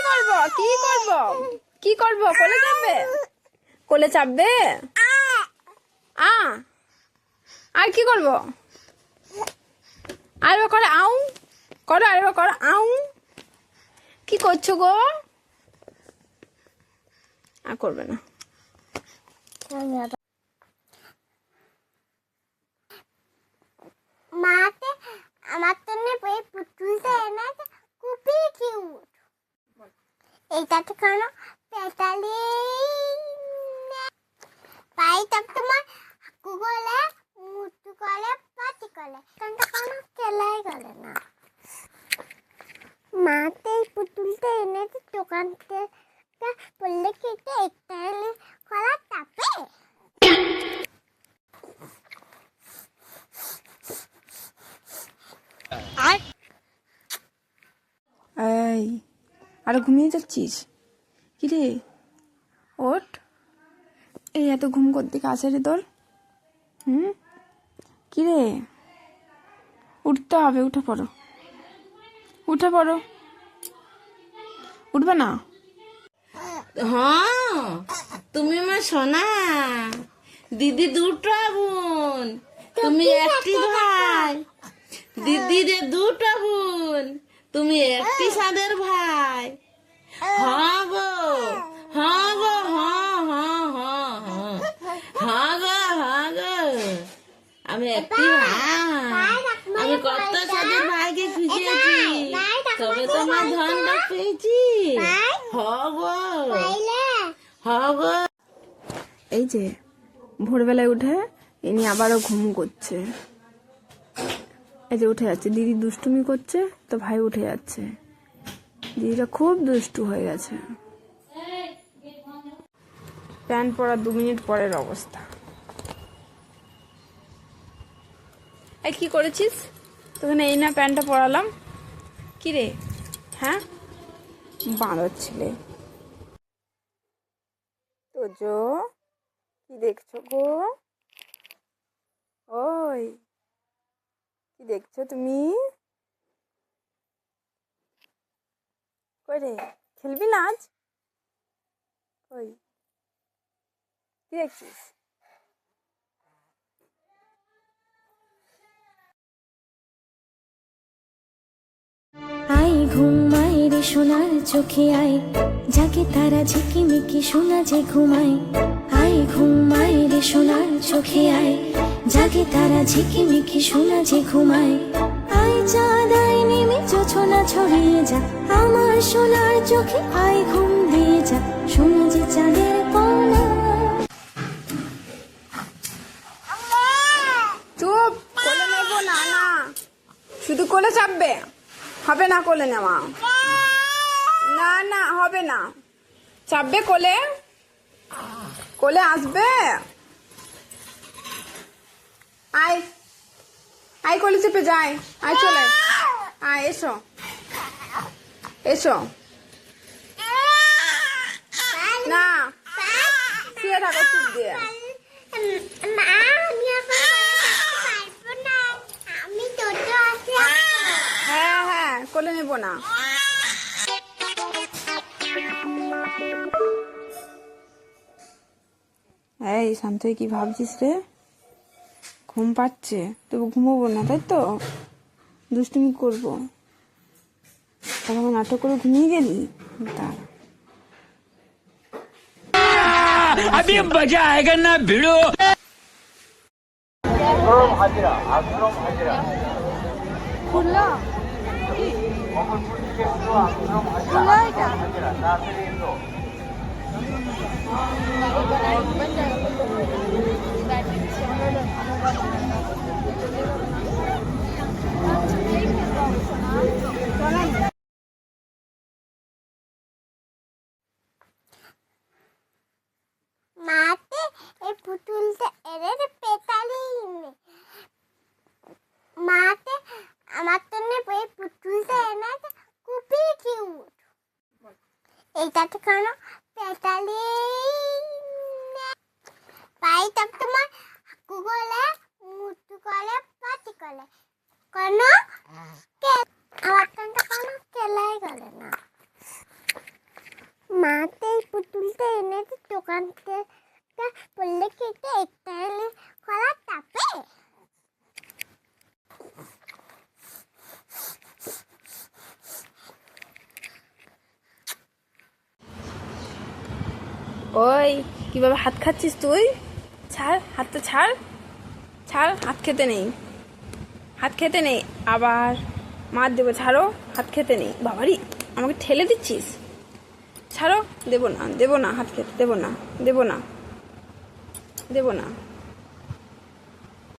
করব কি করব কি করব কোলে চাপবে কোলে চাপবে আর কি করব আরে করে আউ করো আরে করো আউ কি করছো গো আর করবে না মাতে আমার তো এই পুতুলটা এনেছে খুবই কিউট এইটাতে কোনো পেটালি পাইটা তোমার হাকু গলে মুটু গলে পাটি গলে কারণটা কোনো কেলাই গলে না মাতে এই পুতুলটা এনেছে দোকান থেকে বললে কি একটা কলা তাপে এই আরে ঘুমিয়ে যাচ্ছিস কি রে ওঠ এই এত ঘুম করতে কাছে রে তোর কি রে উঠতে হবে উঠে পড়ো উঠবে না হ্যাঁ তুমি আমার সোনা দিদি দুটো বোন তুমি একটি ভাই দিদিদের দুটো বোন তুমি একটি সাদের ভাই হ্যাঁ গো হ্যাঁ গো হ্যাঁ গো আমি একটি ভাই আমি কত সাদের ভাইকে খুঁজেছি তবে তোমার ধনটা পেয়েছি এই যে ভোরবেলায় উঠে ইনি আবারও ঘুম করছে এই যে উঠে যাচ্ছে দিদি দুষ্টুমি করছে তো ভাই উঠে যাচ্ছে দিদিটা খুব দুষ্টু হয়ে গেছে প্যান্ট পরা 2 মিনিট পরের অবস্থা এই কি করেছিস তোখানে এই না প্যান্টটা পরালাম কি রে হ্যাঁ বাঁদর ছিলে তোজো কি দেখছো গো ওই কি দেখছো তুমি কই রে খেলবি না আজ কই কি দেখছিস আই ঘুমাই রে সোনার চোখে আয় জাগে তারা ঝিকিমিকি সোনা যে ঘুমায় আই ঘুমাই রে সোনার চোখে আয় জাগে তারা ঝিকিমিকি সোনা যে ঘুমায় আয় চাঁদ আয় নেমে জোছনা ছড়িয়ে যা আমার সোনার চোখে আয় ঘুম দিয়ে যা সোনা যে চাঁদের পাওনা চুপ কোলে নেবো না না শুধু কোলে চাপবে হবে না কোলে নেওয়া না না হবে না চাপবে কোলে কোলে আসবে আয় আয় কোলে চেপে যায় আয় চলে আয় এসো এসো না শুয়ে থাকো চুপ দিয়ে হ্যাঁ হ্যাঁ কোলে নেব না এই শান্ত কি ভাবছিস রে ঘুম পাচ্ছে তবু ঘুমোবো না তাই তো দুষ্টুমি করবো তখন নাটক করে ঘুমিয়ে গেলি তার अभी मजा आएगा ना भिड़ो মাতে এই পুতুলটা এরে পেটালি মাতে আমার তো এই পুতুলটা এনেছে খুবই কিউট এইটাতে কোনো পেটালি পাইটা তোমার হাকু গলে মুটু গলে পাটি গলে কোনো আমার তো কোনো কেলাই গলে না বলতে এনেছি দোকান থেকে বললে খেতে একটা এনে কলা চাপে ওই কিভাবে হাত খাচ্ছিস তুই? ছাড় হাতটা, ছাড় ছাড়, হাত খেতে নেই, হাত খেতে নেই, আবার মার দেবো। ছাড়ো, হাত খেতে নেই। বাবারি, আমাকে ঠেলে দিচ্ছিস? ছাড়ো, দেবো না, দেবো না, হাত খেতে দেবো না, দেবো না, দেবো না।